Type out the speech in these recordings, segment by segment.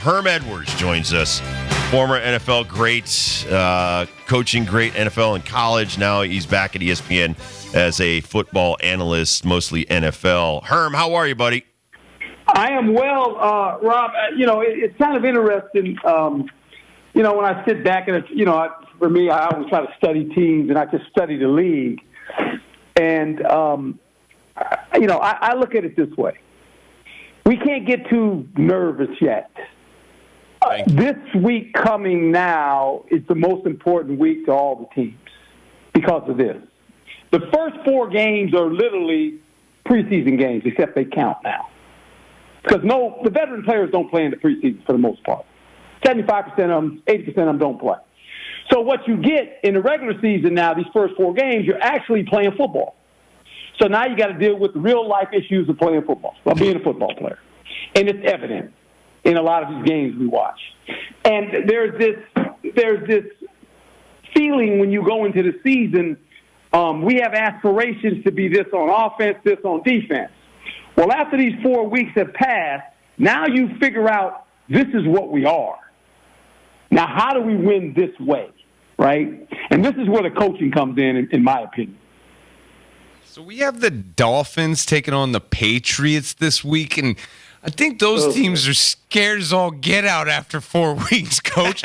Herm Edwards joins us, former NFL great, coaching great NFL and college. Now he's back at ESPN as a football analyst, mostly NFL. Herm, how are you, buddy? I am well, Rob. It's kind of interesting. When I sit back and for me, I always try to study teams, and I just study the league. And I look at it this way: we can't get too nervous yet. This week coming now is the most important week to all the teams because of this. The first 4 games are literally preseason games, except they count now. Because the veteran players don't play in the preseason for the most part. 75% of them, 80% of them don't play. So what you get in the regular season now, these first 4 games, you're actually playing football. So now you got to deal with the real-life issues of playing football, of being a football player. And it's evident in a lot of these games we watch. And there's this feeling when you go into the season, we have aspirations to be this on offense, this on defense. Well, after these 4 weeks have passed, now you figure out this is what we are. Now, how do we win this way, right? And this is where the coaching comes in my opinion. So we have the Dolphins taking on the Patriots this week, and I think those teams are scared as all get out after 4 weeks, Coach.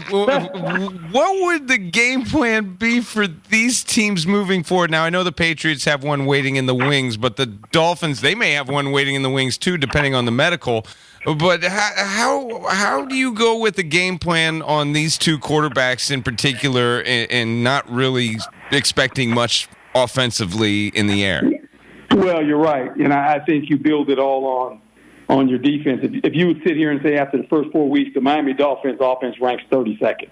What would the game plan be for these teams moving forward? Now, I know the Patriots have one waiting in the wings, but the Dolphins, they may have one waiting in the wings too, depending on the medical. But how do you go with the game plan on these 2 quarterbacks in particular and not really expecting much offensively in the air? Well, you're right. And I think you build it all on your defense. If you would sit here and say after the first 4 weeks, the Miami Dolphins offense ranks 32nd.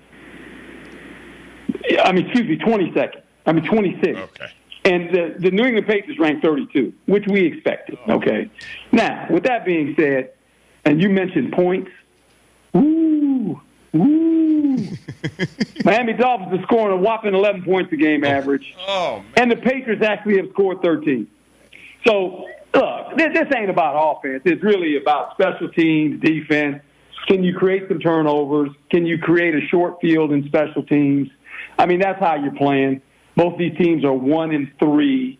22nd. 26th. Okay. And the New England Patriots ranked 32, which we expected. Okay. Now, with that being said, and you mentioned points, Miami Dolphins are scoring a whopping 11 points a game average. Oh, man. And the Patriots actually have scored 13. So, look, this ain't about offense. It's really about special teams, defense. Can you create some turnovers? Can you create a short field in special teams? That's how you're playing. Both these teams are 1-3,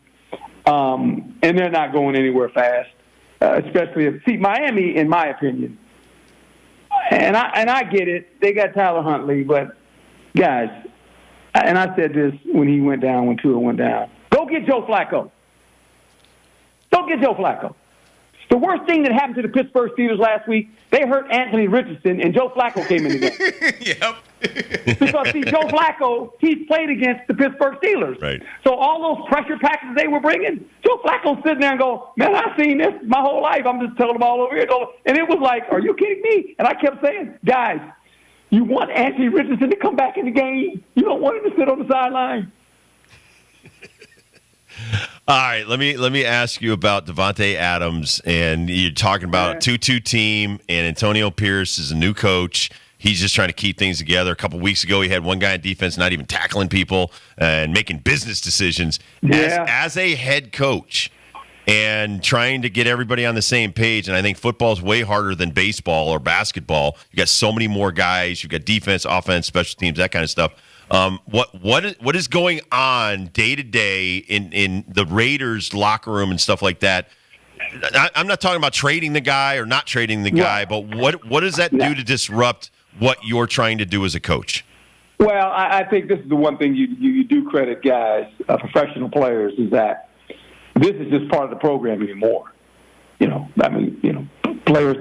and they're not going anywhere fast. Miami, in my opinion, and I get it. They got Tyler Huntley, but guys, and I said this when Tua went down. Go get Joe Flacco. Don't get Joe Flacco. The worst thing that happened to the Pittsburgh Steelers last week, they hurt Anthony Richardson, and Joe Flacco came in the game. Yep. Because, Joe Flacco, he's played against the Pittsburgh Steelers. Right. So all those pressure packages they were bringing, Joe Flacco's sitting there and go, man, I've seen this my whole life. I'm just telling them all over here. And it was like, are you kidding me? And I kept saying, guys, you want Anthony Richardson to come back in the game? You don't want him to sit on the sideline. All right, let me ask you about Devontae Adams, and you're talking about a 2-2 team, and Antonio Pierce is a new coach. He's just trying to keep things together. A couple weeks ago, he had one guy on defense not even tackling people and making business decisions. Yeah. As a head coach and trying to get everybody on the same page, and I think football is way harder than baseball or basketball. You got so many more guys. You've got defense, offense, special teams, that kind of stuff. What is going on day to day in the Raiders locker room and stuff like that? I'm not talking about trading the guy or not trading the guy, but what does that do to disrupt what you're trying to do as a coach? Well, I think this is the one thing you do credit guys, professional players, is that this is just part of the program anymore. Players,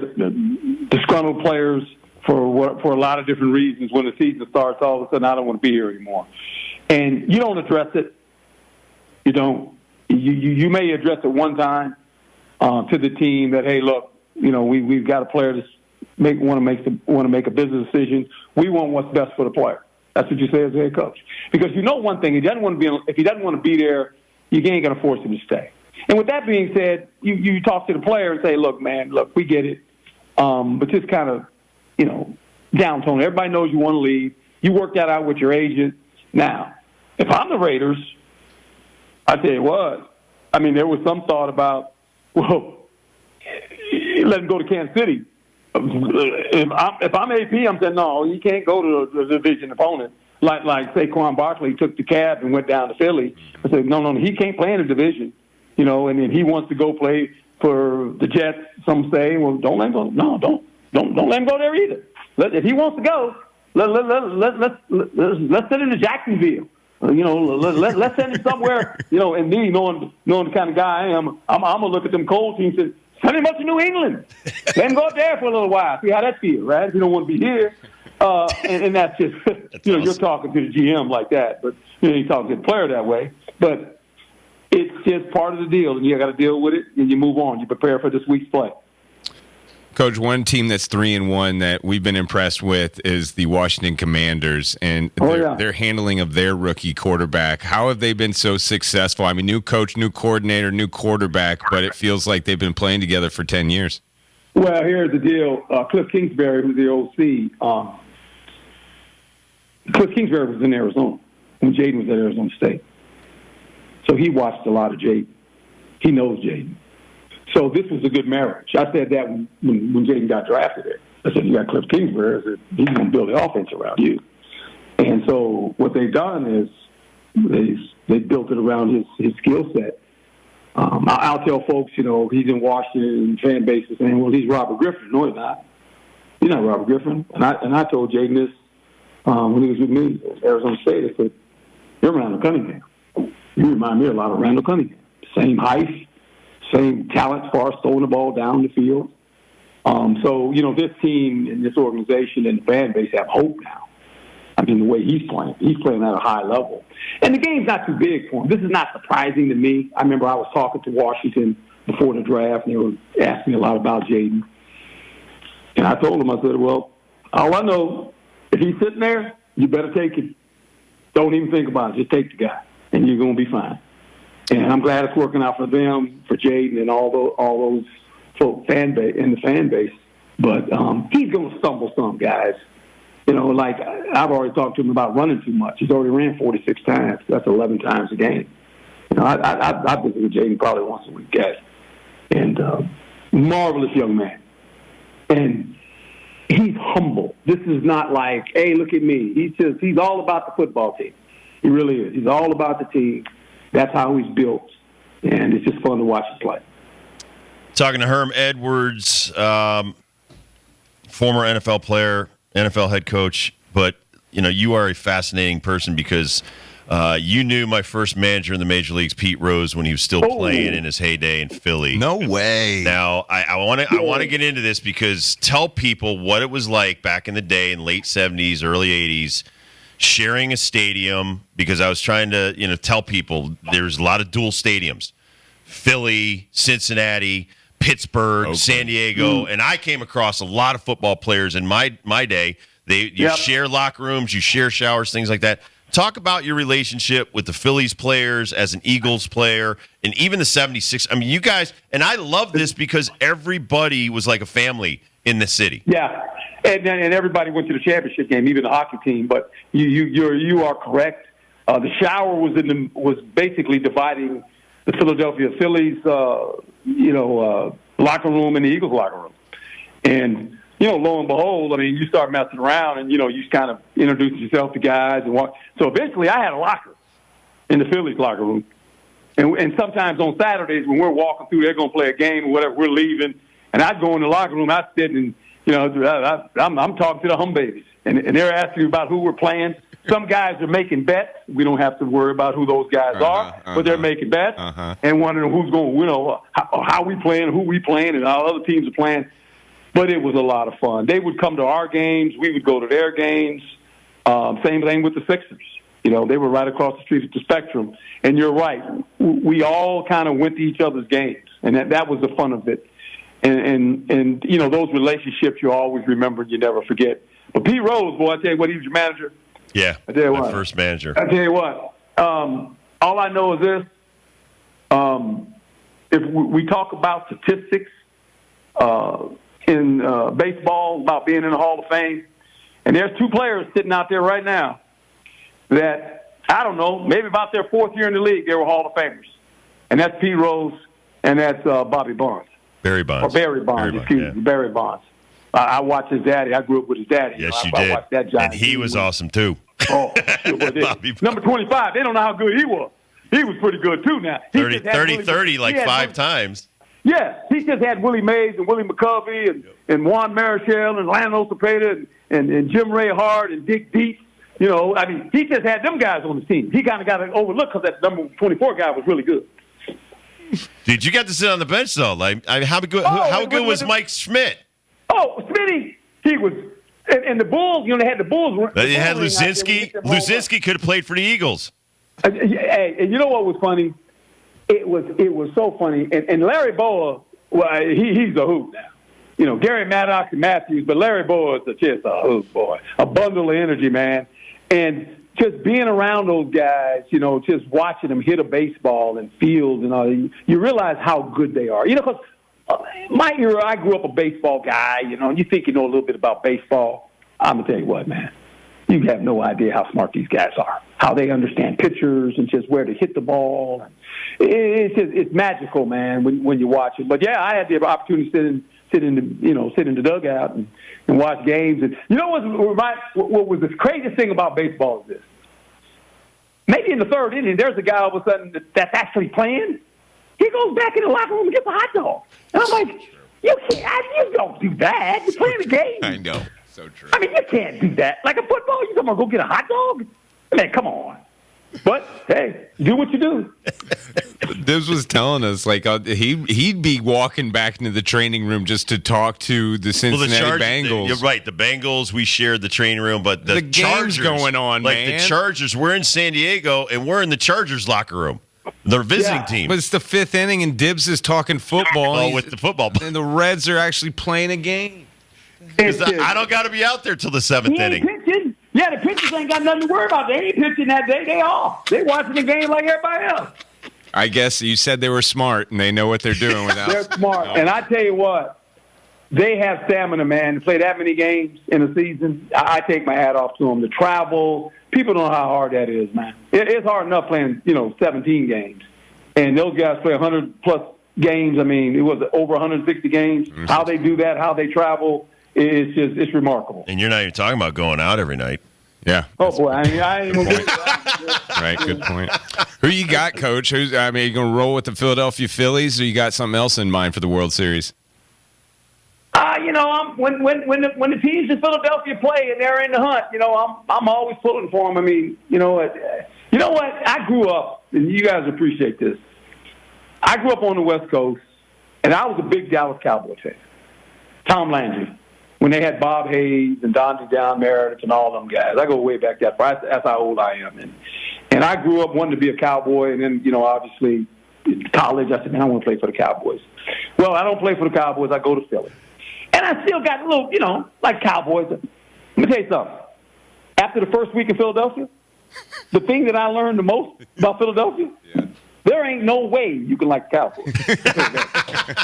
disgruntled players, for a lot of different reasons. When the season starts, all of a sudden, I don't want to be here anymore. And you don't address it. You don't. You may address it one time to the team that, hey, look, we've got a player that's want to make a business decision. We want what's best for the player. That's what you say as a head coach. Because one thing, if he doesn't want to be there, you ain't going to force him to stay. And with that being said, you talk to the player and say, look, man, we get it, but just kind of, downtone. Everybody knows you want to leave. You work that out with your agent. Now, if I'm the Raiders, I tell you what, there was some thought about, let him go to Kansas City. if I'm AP, I'm saying, no, you can't go to the division opponent. Like Saquon Barkley took the cab and went down to Philly. I said, no, he can't play in the division. And then he wants to go play for the Jets. Some say, well, don't let him go. No, don't let him go there either. If he wants to go, let's send him to Jacksonville. Let's send him somewhere. And me knowing the kind of guy I am, I'm gonna look at them cold teams and send him up to New England. Let him go up there for a little while. See how that feels, right? If you don't want to be here, and that's just awesome. You're talking to the GM like that, but you're talking to the player that way. But it's just part of the deal, and you got to deal with it, and you move on. You prepare for this week's play. Coach, one team that's 3-1 that we've been impressed with is the Washington Commanders and their handling of their rookie quarterback. How have they been so successful? I mean, new coach, new coordinator, new quarterback, but it feels like they've been playing together for 10 years. Well, here's the deal. Cliff Kingsbury, who's the OC, Cliff Kingsbury was in Arizona when Jaden was at Arizona State. So he watched a lot of Jaden. He knows Jaden. So this was a good marriage. I said that when Jaden got drafted there. I said, you got Cliff Kingsbury. I said, he's going to build the offense around you. And so what they've done is they built it around his skill set. I'll tell folks, he's in Washington, fan base is saying, well, he's Robert Griffin. No, he's not. He's not Robert Griffin. And I told Jaden this when he was with me at Arizona State. I said, you're Randall Cunningham. You remind me a lot of Randall Cunningham. Same height, same talent as far as throwing the ball down the field. So, this team and this organization and the fan base have hope now. I mean, the way he's playing at a high level. And the game's not too big for him. This is not surprising to me. I remember I was talking to Washington before the draft, and they were asking me a lot about Jaden. And I told them, I said, well, all I know, if he's sitting there, you better take it. Don't even think about it. Just take the guy, and you're going to be fine. And I'm glad it's working out for them, for Jaden, and all those folk fan base in the fan base. But he's going to stumble some guys. Like I've already talked to him about running too much. He's already ran 46 times. That's 11 times a game. I've been with Jaden probably once a week, guys. And marvelous young man. And he's humble. This is not like, hey, look at me. He's all about the football team. He really is. He's all about the team. That's how he's built. And it's just fun to watch him play. Talking to Herm Edwards, former NFL player, NFL head coach, but you are a fascinating person because you knew my first manager in the major leagues, Pete Rose, when he was still playing in his heyday in Philly. No way. Now I want to get into this because tell people what it was like back in the day in late 70s, early 80s, sharing a stadium, because I was trying to tell people there's a lot of dual stadiums, Philly, Cincinnati, Pittsburgh, San Diego, and I came across a lot of football players in my day. You share locker rooms, you share showers, things like that. Talk about your relationship with the Phillies players as an Eagles player, and even the 76. I mean, you guys, and I love this because everybody was like a family in the city. Yeah, and everybody went to the championship game, even the hockey team. But you are correct. The shower was basically dividing the Philadelphia Phillies, locker room and the Eagles locker room. And, lo and behold, I mean, you start messing around and, you just kind of introduce yourself to guys and walk. So eventually I had a locker in the Phillies locker room. And sometimes on Saturdays when we're walking through, they're going to play a game or whatever, we're leaving. And I'd go in the locker room, I'd sit and, I'm talking to the hum babies. And they're asking about who we're playing. Some guys are making bets. We don't have to worry about who those guys are, but they're making bets and wondering who's going, how we playing, who we playing, and how other teams are playing. But it was a lot of fun. They would come to our games. We would go to their games. Same thing with the Sixers. They were right across the street at the Spectrum. And you're right. We all kind of went to each other's games, and that was the fun of it. And those relationships you always remember, you never forget. But Pete Rose, boy, I tell you what, he was your manager. Yeah, I tell you my what. first manager. I tell you what. All I know is this. If we talk about statistics in baseball about being in the Hall of Fame, and there's two players sitting out there right now that, I don't know, maybe about their fourth year in the league, they were Hall of Famers. And that's Pete Rose and that's Bobby Bonds. Barry Bonds. Or Barry Bonds, excuse me, Barry Bonds. I watched his daddy. I grew up with his daddy. Yes, you I did. watched that giant and he was awesome, too. Oh, number 25. They don't know how good he was. He was pretty good, too, now. 30 like 5 times. Yeah, he just had Willie Mays and Willie McCovey and Juan Marichal and Lando Cepeda and Jim Ray Hart and Dick Dietz. You know, I mean, he just had them guys on the team. He kind of got overlooked because that number 24 guy was really good. Dude, you got to sit on the bench, though. Like, how good was Mike Schmidt? Oh, Smitty, he was – and the Bulls, you know, they had the Bulls. They had Luzinski. Luzinski could have played for the Eagles. Hey, and you know what was funny? It was so funny. And Larry Boa, well, he's a hoop now. You know, Gary Maddox and Matthews, but Larry Boa is just a hoop boy, a bundle of energy, man. And just being around those guys, you know, just watching them hit a baseball and fields and all, you realize how good they are. You know, because my era, I grew up a baseball guy, you know, and you think you know a little bit about baseball. I'm going to tell you what, man. You have no idea how smart these guys are, how they understand pitchers and just where to hit the ball. It's magical, man, when you watch it. But, yeah, I had the opportunity to sit in the dugout and watch games. And you know what was the craziest thing about baseball is this. Maybe in the third inning, there's a guy all of a sudden that's actually playing. He goes back in the locker room and gets a hot dog. And I'm like, you don't do that. You're playing the game. I know. So true. I mean, you can't do that. Like a football, you gonna go get a hot dog? I mean, come on. But, hey, do what you do. Dibs was telling us, like, he'd be walking back into the training room just to talk to the Cincinnati Bengals. You're right. The Bengals, we shared the training room, but the game's Chargers, going on, like man. The Chargers, we're in San Diego, and we're in the Chargers locker room. They're visiting team. But it's the 5th inning, and Dibs is talking football. Oh, with the football. And the Reds are actually playing a game. I don't got to be out there till the 7th inning. Pitching. Yeah, the pitchers ain't got nothing to worry about. They ain't pitching that day. They off. They watching the game like everybody else. I guess you said they were smart, and they know what they're doing without. They're smart. And I tell you what, they have stamina, man. To play that many games in a season, I take my hat off to them. The travel, people don't know how hard that is, man. It's hard enough playing, 17 games. And those guys play 100-plus games. I mean, it was over 160 games. Mm-hmm. How they do that, how they travel, it's remarkable. And you're not even talking about going out every night. Yeah. Oh, boy. I ain't going to get Right, good point. Who you got, Coach? Are you going to roll with the Philadelphia Phillies, or you got something else in mind for the World Series? When the teams in Philadelphia play and they're in the hunt, I'm always pulling for them. I mean, you know what? I grew up, and you guys appreciate this. I grew up on the West Coast, and I was a big Dallas Cowboys fan. Tom Landry, when they had Bob Hayes and John Meredith and all them guys. I go way back that far. That's how old I am. And I grew up wanting to be a Cowboy, and then, obviously, college, I said, man, I want to play for the Cowboys. Well, I don't play for the Cowboys. I go to Philly. And I still got a little, like Cowboys. Let me tell you something. After the first week in Philadelphia, the thing that I learned the most about Philadelphia, there ain't no way you can like the Cowboys.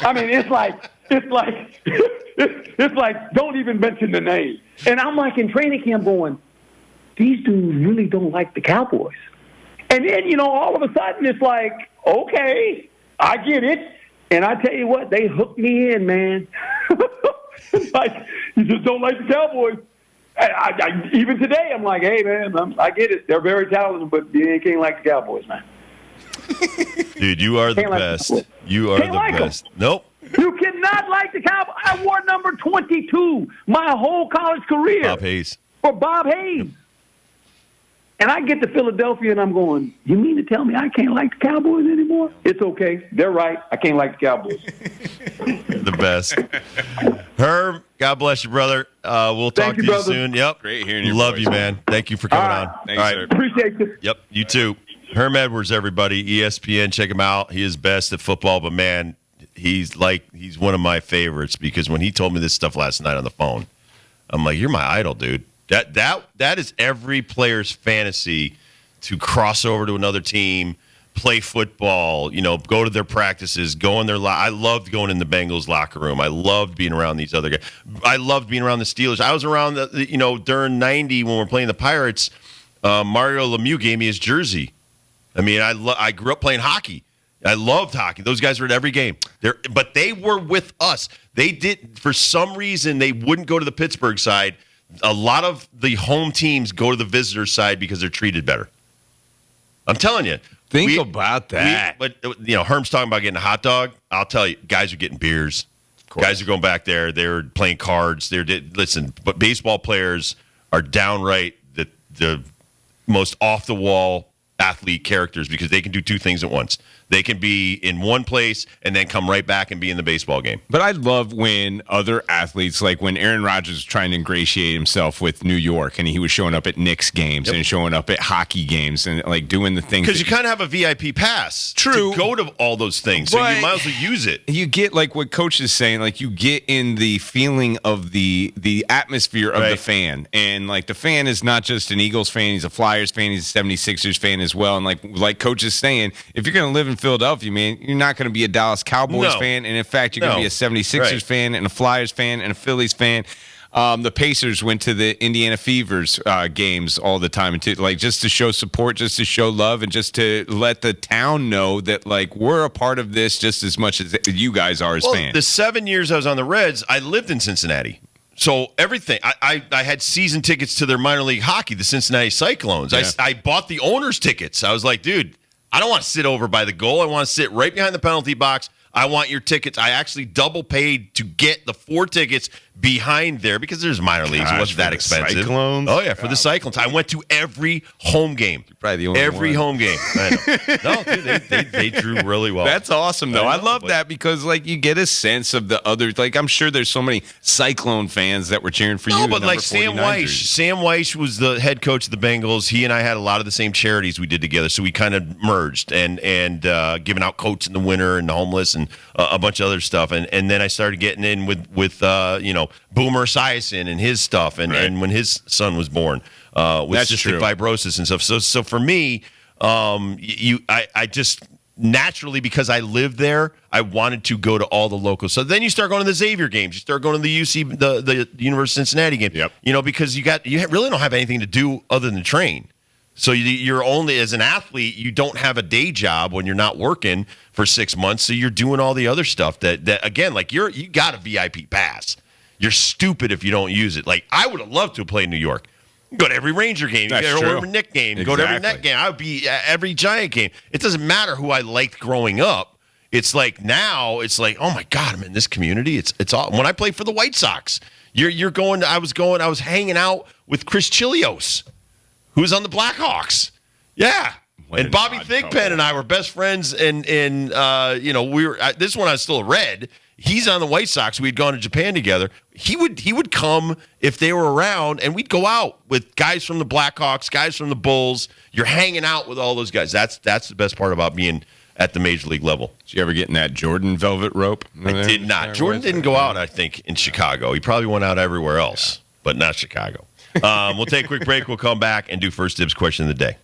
I mean, it's like, don't even mention the name. And I'm like in training camp going, these dudes really don't like the Cowboys. And then, all of a sudden it's like, okay, I get it. And I tell you what, they hooked me in, man. It's like, you just don't like the Cowboys. I even today, I'm like, hey, man, I get it. They're very talented, but you can't like the Cowboys, man. Dude, you are the best. You are the best. Nope. You cannot like the Cowboys. I wore number 22 my whole college career. Bob Hayes. For Bob Hayes. And I get to Philadelphia, and I'm going, you mean to tell me I can't like the Cowboys anymore? It's okay. They're right. I can't like the Cowboys. The best. Herm, God bless you, brother. We'll talk to you soon. Yep. Great hearing your Love voice. you, man. Thank you for coming on. Thanks, all right. sir. Appreciate you. Yep, you too. Herm Edwards, everybody. ESPN, check him out. He is best at football, but, man, he's one of my favorites because when he told me this stuff last night on the phone, I'm like, you're my idol, dude. That is every player's fantasy to cross over to another team, play football, go to their practices, go in their I loved going in the Bengals locker room. I loved being around these other guys. I loved being around the Steelers. I was around during 90 when we're playing the Pirates. Mario Lemieux gave me his jersey. I mean, I grew up playing hockey. I loved hockey. Those guys were at every game. But they were with us. They did, for some reason, they wouldn't go to the Pittsburgh side. A lot of the home teams go to the visitor side because they're treated better. I'm telling you. Think about that. But Herm's talking about getting a hot dog. I'll tell you, guys are getting beers. Guys are going back there. They're playing cards. Listen, but baseball players are downright the most off-the-wall athlete characters because they can do two things at once. They can be in one place and then come right back and be in the baseball game. But I love when other athletes, like when Aaron Rodgers was trying to ingratiate himself with New York and he was showing up at Knicks games and showing up at hockey games and like doing the things. Because you kind of have a VIP pass to go to all those things. So you might as well use it. You get like what Coach is saying, like you get in the feeling of the atmosphere of the fan. And like the fan is not just an Eagles fan, he's a Flyers fan, he's a 76ers fan as well. And like Coach is saying, if you're going to live in Philadelphia, man, you're not going to be a Dallas Cowboys fan. And in fact, you're going to be a 76ers fan and a Flyers fan and a Phillies fan. The Pacers went to the Indiana Fevers games all the time, and like just to show support, just to show love, and just to let the town know that like we're a part of this just as much as you guys are as fans. The 7 years I was on the Reds, I lived in Cincinnati. So everything, I had season tickets to their minor league hockey, the Cincinnati Cyclones. Yeah. I bought the owner's tickets. I was like, dude, I don't want to sit over by the goal. I want to sit right behind the penalty box. I want your tickets. I actually double paid to get the 4 tickets behind there because there's minor leagues. It wasn't that expensive. Cyclones? Oh, yeah, for the Cyclones. I went to every home game. You're probably the only every one. home game. I know. No, dude, they drew really well. That's awesome, though. I love that because, like, you get a sense of the other. Like, I'm sure there's so many Cyclone fans that were cheering for you. No, but like Sam Weish was the head coach of the Bengals. He and I had a lot of the same charities we did together, so we kind of merged and giving out coats in the winter and the homeless and a bunch of other stuff. And then I started getting in with Boomer Esiason and his stuff, and when his son was born with cystic fibrosis and stuff. So for me, I just naturally, because I lived there, I wanted to go to all the locals. So then you start going to the Xavier games. You start going to the UC, the University of Cincinnati game. Yep. Because you really don't have anything to do other than train. So you're only, as an athlete, you don't have a day job when you're not working for 6 months. So you're doing all the other stuff that again, like you got a VIP pass. You're stupid if you don't use it. Like I would have loved to have played in New York. Go to every Ranger game. That's go to true. every Knick game. Exactly. Go to every Net game. I would be at every Giant game. It doesn't matter who I liked growing up. It's like now, it's like, oh my God, I'm in this community. It's all. When I played for the White Sox, you're going. I was hanging out with Chris Chilios, who was on the Blackhawks. Yeah. And Bobby Thigpen and I were best friends, and we were. This is when I was still a Red. He's on the White Sox. We had gone to Japan together. He would come if they were around, and we'd go out with guys from the Blackhawks, guys from the Bulls. You're hanging out with all those guys. That's the best part about being at the major league level. Did you ever get in that Jordan velvet rope? I did not. Jordan didn't go out, I think, in Chicago. He probably went out everywhere else, but not Chicago. We'll take a quick break. We'll come back and do First Dibs question of the day.